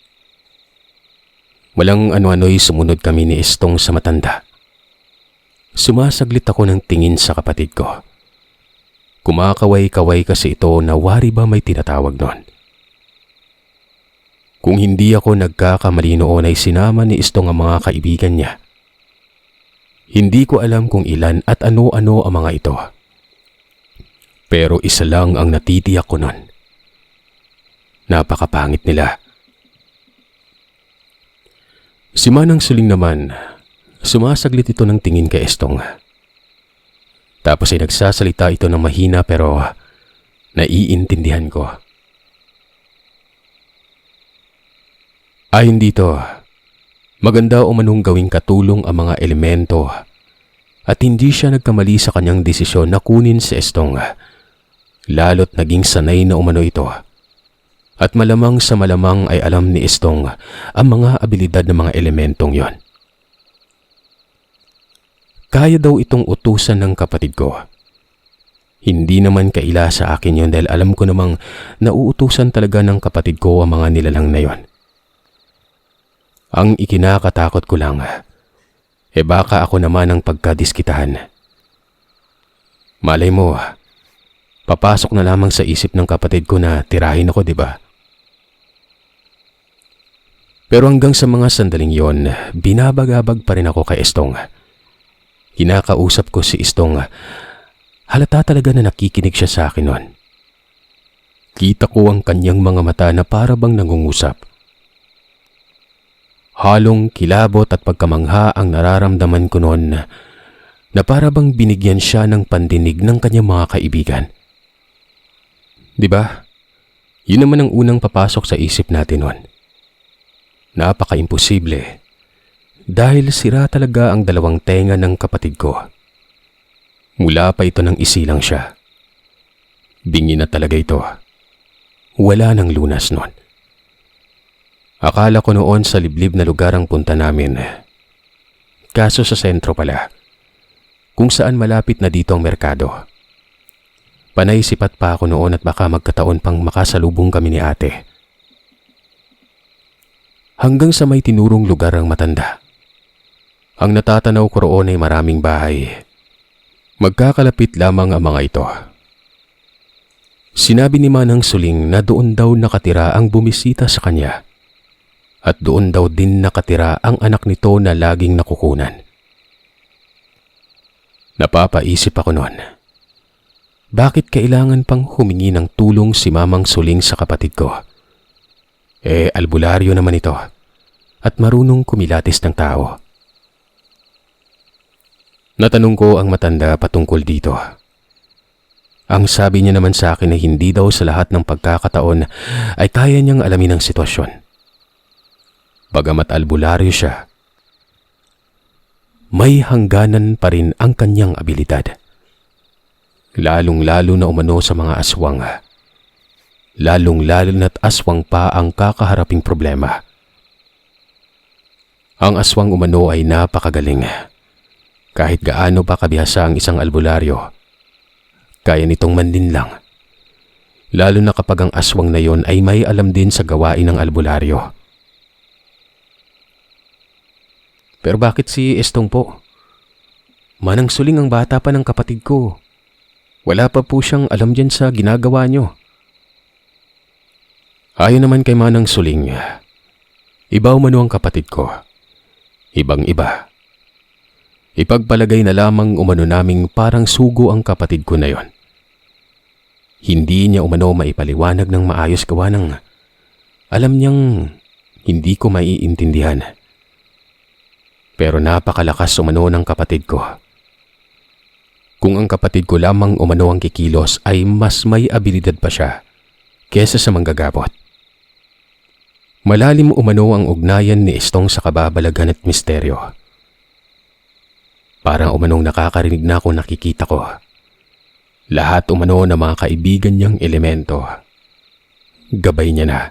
Walang ano-ano'y sumunod kami ni Estong sa matanda. Sumasaglit ako ng tingin sa kapatid ko. Kumakaway-kaway kasi ito na wari ba may tinatawag noon. Kung hindi ako nagkakamali noon ay sinama ni Estong ang mga kaibigan niya. Hindi ko alam kung ilan at ano-ano ang mga ito. Pero isa lang ang natitiyak ko noon. Napakapangit nila. Si Manang Suling naman, sumasaglit ito ng tingin kay Estong. Tapos ay nagsasalita ito ng mahina pero naiintindihan ko. Ayon dito, maganda umanong gawing katulong ang mga elemento at hindi siya nagkamali sa kanyang desisyon na kunin si Estong, lalo't naging sanay na umano ito. At malamang sa malamang ay alam ni Estong ang mga abilidad ng mga elementong yon. Kaya daw itong utusan ng kapatid ko. Hindi naman kaila sa akin yon dahil alam ko namang nauutusan talaga ng kapatid ko ang mga nilalang na yon. Ang ikinakatakot ko lang, baka ako naman ang pagkadiskitahan. Malay mo, papasok na lamang sa isip ng kapatid ko na tirahin ako, di ba? Pero hanggang sa mga sandaling yon, binabagabag pa rin ako kay Estong. Kinakausap ko si Estong. Halata talaga na nakikinig siya sa akin noon. Kita ko ang kanyang mga mata na para bang nangungusap. Halong kilabot at pagkamangha ang nararamdaman ko noon na para bang binigyan siya ng pandinig ng kanyang mga kaibigan. Diba? Yun naman ang unang papasok sa isip natin noon. Napaka-imposible dahil sira talaga ang dalawang tenga ng kapatid ko. Mula pa ito nang isilang siya. Bingi na talaga ito. Wala nang lunas noon. Akala ko noon sa liblib na lugar ang punta namin. Kaso sa sentro pala, kung saan malapit na dito ang merkado. Panay sipat pa ako noon at baka magkataon pang makasalubong kami ni ate. Hanggang sa may tinurong lugar ang matanda. Ang natatanaw ko roon ay maraming bahay. Magkakalapit lamang ang mga ito. Sinabi ni Manang Suling na doon daw nakatira ang bumisita sa kanya. At doon daw din nakatira ang anak nito na laging nakukunan. Napapaisip ako noon. Bakit kailangan pang humingi ng tulong si Mamang Suling sa kapatid ko? Albularyo naman ito at marunong kumilatis ng tao. Natanong ko ang matanda patungkol dito. Ang sabi niya naman sa akin ay hindi daw sa lahat ng pagkakataon ay kaya niyang alamin ang sitwasyon. Bagamat albularyo siya, may hangganan pa rin ang kanyang abilidad. Lalong-lalo na umano sa mga aswang. Lalong-lalo na't aswang pa ang kakaharaping problema. Ang aswang umano ay napakagaling. Kahit gaano pa kabihasa ang isang albularyo, kaya nitong manlinlang Lalo na kapag ang aswang na yon ay may alam din sa gawain ng albularyo. Pero bakit si Estong po? Manang Suling ang bata pa ng kapatid ko. Wala pa po siyang alam dyan sa ginagawa nyo. Ayon naman kay Manang Suling, iba umano ang kapatid ko. Ibang-iba. Ipagpalagay na lamang umano naming parang sugo ang kapatid ko na yon. Hindi niya umano maipaliwanag ng maayos gawa ng alam niyang hindi ko maiintindihan. Pero napakalakas umano ng kapatid ko. Kung ang kapatid ko lamang umano ang kikilos ay mas may abilidad pa siya kesa sa manggagabot. Malalim umano ang ugnayan ni Estong sa kababalagan at misteryo. Parang umanong nakakarinig na kung nakikita ko. Lahat umano ng mga kaibigan niyang elemento. Gabay niya na.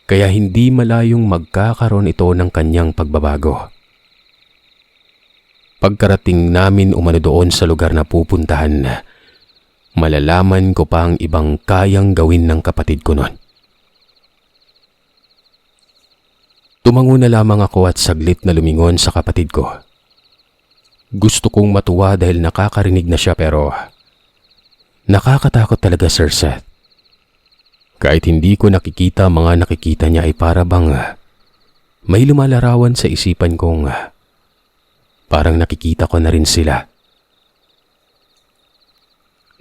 Kaya hindi malayong magkakaroon ito ng kanyang pagbabago. Pagkarating namin umano doon sa lugar na pupuntahan, malalaman ko pa ang ibang kayang gawin ng kapatid ko noon. Tumango na lamang ako at saglit na lumingon sa kapatid ko. Gusto kong matuwa dahil nakakarinig na siya pero nakakatakot talaga, Sir Seth. Kahit hindi ko nakikita mga nakikita niya ay para bang may lumalarawan sa isipan kong parang nakikita ko na rin sila.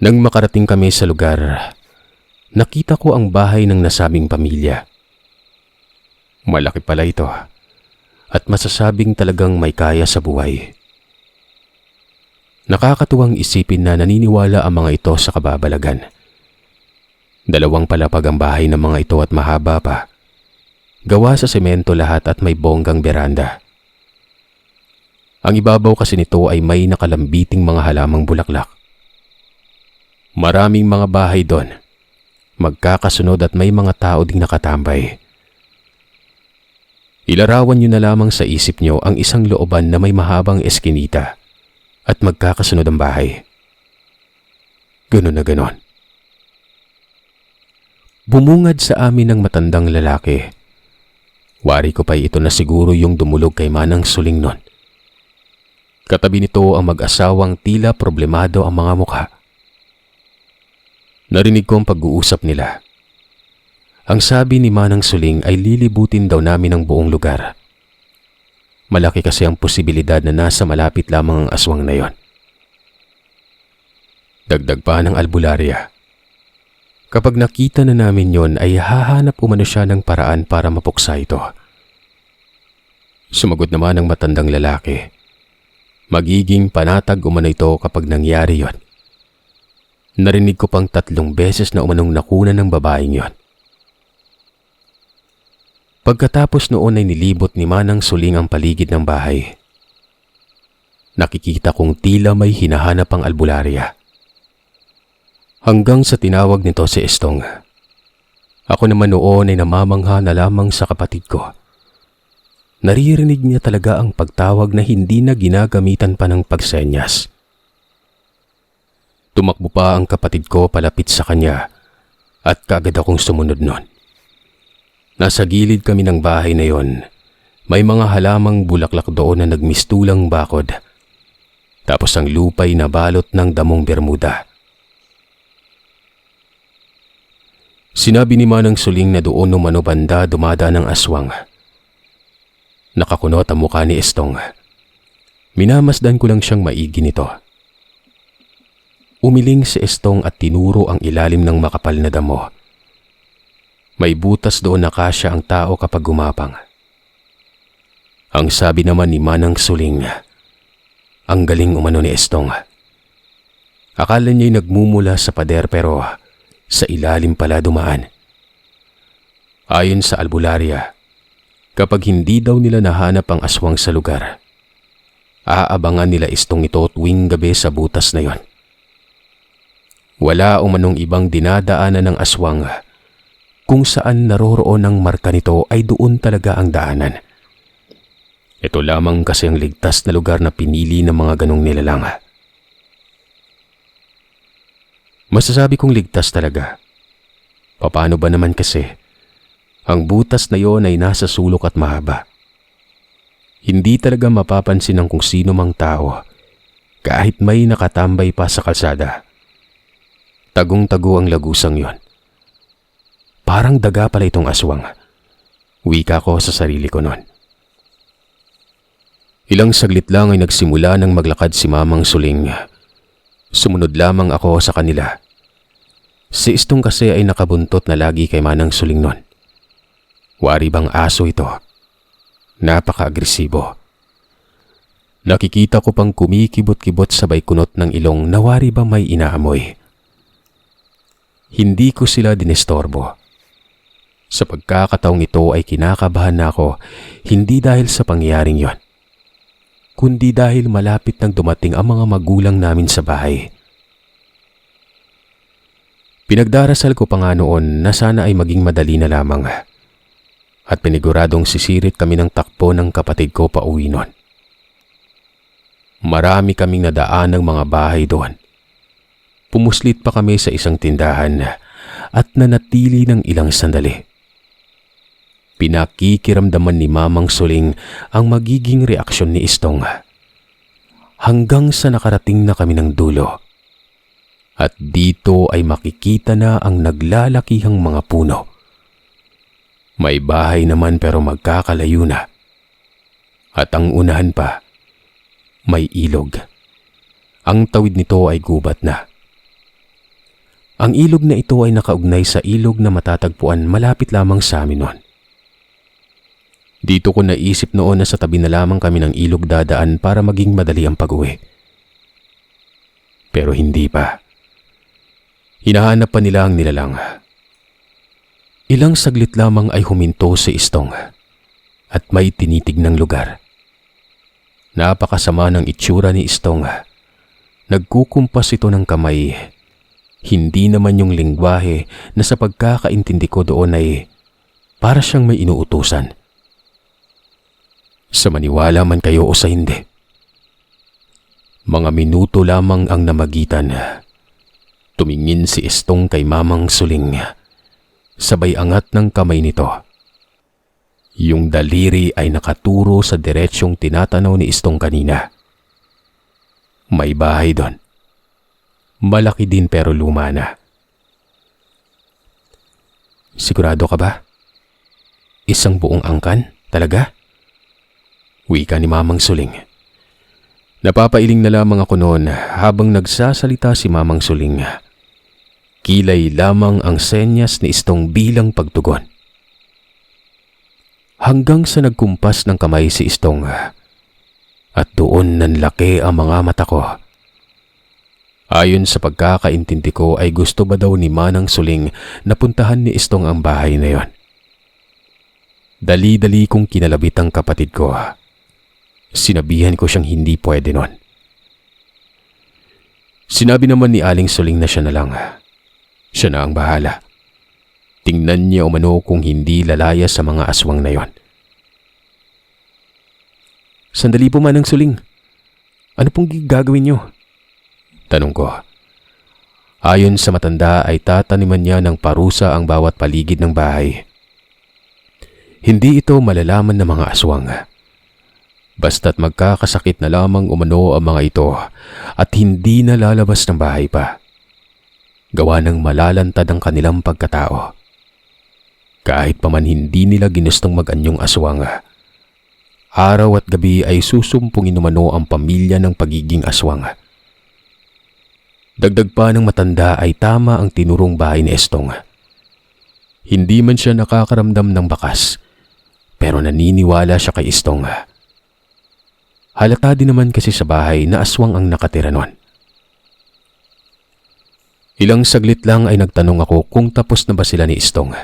Nang makarating kami sa lugar, nakita ko ang bahay ng nasabing pamilya. Malaki pala ito at masasabing talagang may kaya sa buhay. Nakakatuwang isipin na naniniwala ang mga ito sa kababalagan. 2 palapag ang bahay ng mga ito at mahaba pa. Gawa sa semento lahat at may bonggang beranda. Ang ibabaw kasi nito ay may nakalambiting mga halamang bulaklak. Maraming mga bahay doon. Magkakasunod at may mga tao ding nakatambay. Ilarawan niyo na lamang sa isip niyo ang isang looban na may mahabang eskinita at magkakasunod ang bahay. Ganon na ganon. Bumungad sa amin ang matandang lalaki. Wari ko pa ito na siguro yung dumulog kay Manang Suling nun. Katabi nito ang mag-asawang tila problemado ang mga mukha. Narinig ko ang pag-uusap nila. Ang sabi ni Manang Suling ay lilibutin daw namin ang buong lugar. Malaki kasi ang posibilidad na nasa malapit lamang ang aswang na yon. Dagdag pa ng albularya. Kapag nakita na namin yon ay hahanap umano siya ng paraan para mapuksa ito. Sumagot naman ang matandang lalaki. Magiging panatag umano ito kapag nangyari yon. Narinig ko pang 3 beses na umanong nakuna ng babaeng yon. Pagkatapos noon ay nilibot ni Manang Suling ang paligid ng bahay. Nakikita kong tila may hinahanap ang albularya. Hanggang sa tinawag nito si Estong. Ako naman noon ay namamangha na lamang sa kapatid ko. Naririnig niya talaga ang pagtawag na hindi na ginagamitan pa ng pagsenyas. Tumakbo pa ang kapatid ko palapit sa kanya at kaagad akong sumunod nun. Nasa gilid kami ng bahay na yon. May mga halamang bulaklak doon na nagmistulang bakod. Tapos ang lupay na balot ng damong bermuda. Sinabi ni Manang Suling na doon umano banda dumadaan ng aswang. Nakakunot ang mukha ni Estong. Minamasdan ko lang siyang maigi nito. Umiling si Estong at tinuro ang ilalim ng makapal na damo. May butas doon na kasya ang tao kapag gumapang. Ang sabi naman ni Manang Suling, ang galing umano ni Estong. Akala niya'y nagmumula sa pader pero sa ilalim pala dumaan. Ayon sa albularya, kapag hindi daw nila nahanap ang aswang sa lugar, aabangan nila Estong ito tuwing gabi sa butas na yon. Wala umanong ibang dinadaanan ng aswang. Kung saan naroroon ang marka nito ay doon talaga ang daanan. Ito lamang kasi ang ligtas na lugar na pinili ng mga ganong nilalang. Masasabi kong ligtas talaga Paano ba naman kasi? Ang butas na yon ay nasa sulok at mahaba. Hindi talaga mapapansin ng kung sino mang tao kahit may nakatambay pa sa kalsada. Tagong-tago ang lagusang yon. Parang daga pala itong aswang. Wika ko sa sarili ko noon. Ilang saglit lang ay nagsimula nang maglakad si Mamang Suling. Sumunod lamang ako sa kanila. Si Istong kasi ay nakabuntot na lagi kay Manang Suling noon. Wari bang aso ito? Napaka-agresibo. Nakikita ko pang kumikibot-kibot sabay kunot ng ilong na wari bang may inaamoy. Hindi ko sila dinestorbo. Sa pagkakataong ito ay kinakabahan na ako, hindi dahil sa pangyayaring yon, kundi dahil malapit nang dumating ang mga magulang namin sa bahay. Pinagdarasal ko pa nga noon na sana ay maging madali na lamang at piniguradong sisirit kami ng takbo ng kapatid ko pa uwi noon. Marami kaming nadaan ng mga bahay doon. Pumuslit pa kami sa isang tindahan at nanatili ng ilang sandali. Pinakikiramdaman ni Mamang Suling ang magiging reaksyon ni Istong. Hanggang sa nakarating na kami ng dulo. At dito ay makikita na ang naglalakihang mga puno. May bahay naman pero magkakalayo na. At ang unahan pa, may ilog. Ang tawid nito ay gubat na. Ang ilog na ito ay nakaugnay sa ilog na matatagpuan malapit lamang sa amin noon. Dito ko naisip noon na sa tabi na lamang kami ng ilog dadaan para maging madali ang pag-uwi. Pero hindi pa. Hinahanap pa nila ang nilalang. Ilang saglit lamang ay huminto si Istong at may tinitignang lugar. Napakasama ng itsura ni Istong. Nagkukumpas ito ng kamay. Hindi naman yung lingwahe na sa pagkakaintindi ko doon ay para siyang may inuutusan. Sa maniwala man kayo o sa hindi. Mga minuto lamang ang namagitan. Tumingin si Istong kay Mamang Suling. Sabay angat ng kamay nito. Yung daliri ay nakaturo sa diretsyong tinatanaw ni Istong kanina. May bahay doon. Malaki din pero luma na. Sigurado ka ba? Isang buong angkan? Talaga? Wika ni Mamang Suling. Napapailing na lamang ako noon habang nagsasalita si Mamang Suling. Kilay lamang ang senyas ni Istong bilang pagtugon. Hanggang sa nagkumpas ng kamay si Istong at doon nanlaki ang mga mata ko. Ayon sa pagkakaintindi ko ay gusto ba daw ni Manang Suling na puntahan ni Istong ang bahay na yon. Dali-dali kong kinalabit ang kapatid ko. Sinabihan ko siyang hindi pwede nun. Sinabi naman ni Aling Suling na siya na lang. Siya na ang bahala. Tingnan niya umano kung hindi lalaya sa mga aswang na yon. Sandali po Manang Suling. Ano pong gagawin niyo? Tanong ko. Ayon sa matanda ay tataniman niya ng parusa ang bawat paligid ng bahay. Hindi ito malalaman ng mga aswang. Basta't magkakasakit na lamang umano ang mga ito at hindi na lalabas ng bahay pa. Gawa ng malalantad ang kanilang pagkatao. Kahit pa man hindi nila ginustong mag-anyong aswang, araw at gabi ay susumpungin umano ang pamilya ng pagiging aswang. Dagdag pa ng matanda ay tama ang tinurong bahay ni Istong. Hindi man siya nakakaramdam ng bakas, pero naniniwala siya kay Istong. Halata din naman kasi sa bahay na aswang ang nakatira nun. Ilang saglit lang ay nagtanong ako kung tapos na ba sila ni Istong.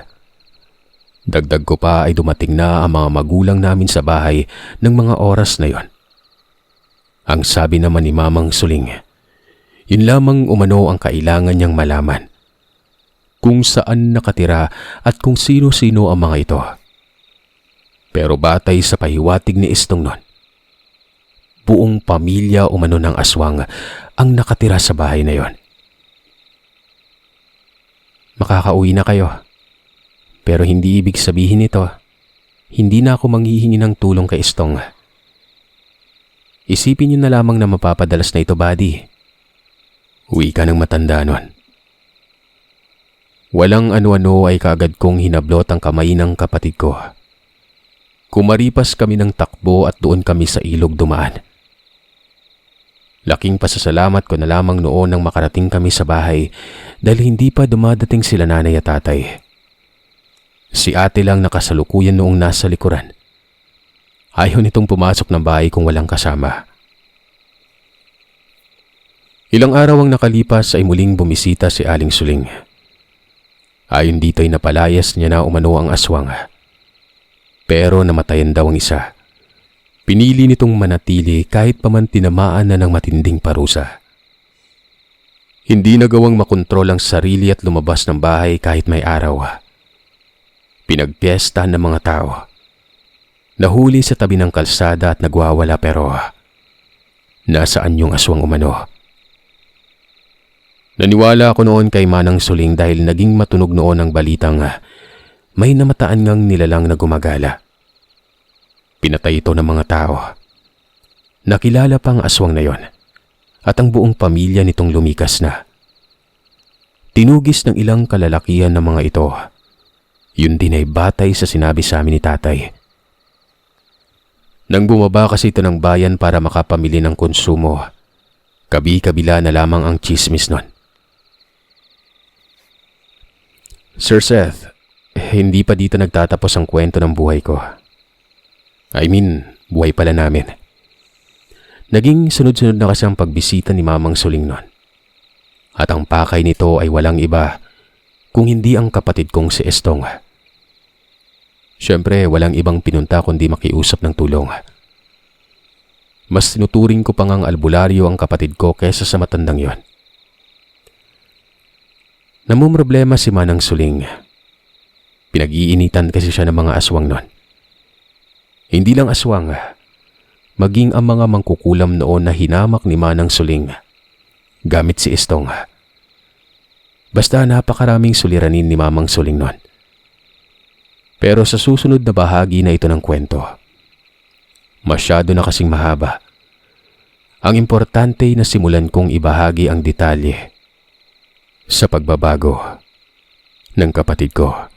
Dagdag ko pa ay dumating na ang mga magulang namin sa bahay ng mga oras na yon. Ang sabi naman ni Mamang Suling, yun lamang umano ang kailangan niyang malaman. Kung saan nakatira at kung sino-sino ang mga ito. Pero batay sa pahiwatig ni Istong nun, buong pamilya umano ng aswang ang nakatira sa bahay na yon. Makakauwi na kayo. Pero hindi ibig sabihin nito, hindi na ako manghihingi ng tulong kay Estong. Isipin niyo na lamang na mapapadalas na ito, buddy. Uwi ka ng matanda nun. Walang ano-ano ay kaagad kong hinablot ang kamay ng kapatid ko. Kumaripas kami ng takbo at doon kami sa ilog dumaan. Laking pasasalamat ko na lamang noon nang makarating kami sa bahay dahil hindi pa dumadating sila nanay at tatay. Si ate lang nakasalukuyan noong nasa likuran. Ayaw nitong pumasok ng bahay kung walang kasama. Ilang araw ang nakalipas ay muling bumisita si Aling Suling. Ayon dito ay napalayas niya na umano ang aswang. Pero namatayan daw ang isa. Pinili nitong manatili kahit pa man tinamaan na ng matinding parusa. Hindi nagawang makontrol ang sarili at lumabas ng bahay kahit may araw. Pinagpiesta ng mga tao. Nahuli sa tabi ng kalsada at nagwawala pero nasaan yung aswang umano? Naniwala ako noon kay Manang Suling dahil naging matunog noon ang balitang may namataan ngang nilalang na gumagala. Pinatay ito ng mga tao. Nakilala pang aswang na yon at ang buong pamilya nitong lumikas na. Tinugis ng ilang kalalakihan ng mga ito. Yun din ay batay sa sinabi sa amin ni tatay. Nang bumaba kasi ito ng bayan para makapamili ng konsumo, kabi-kabila na lamang ang chismis nun. Sir Seth, hindi pa dito nagtatapos ang kwento ng buhay ko. Buhay pala namin. Naging sunod-sunod na kasi ang pagbisita ni Mamang Suling nun. At ang pakay nito ay walang iba kung hindi ang kapatid kong si Estong. Siyempre, walang ibang pinunta kundi makiusap ng tulong. Mas tinuturing ko pang ang albularyo ang kapatid ko kaysa sa matandang yon. Namumroblema si Manang Suling. Pinag-iinitan kasi siya ng mga aswang nun. Hindi lang aswang, maging ang mga mangkukulam noon na hinamak ni Manang Suling gamit si Estong. Basta napakaraming suliranin ni Mamang Suling nun. Pero sa susunod na bahagi na ito ng kwento, masyado na kasing mahaba. Ang importante na simulan kong ibahagi ang detalye sa pagbabago ng kapatid ko.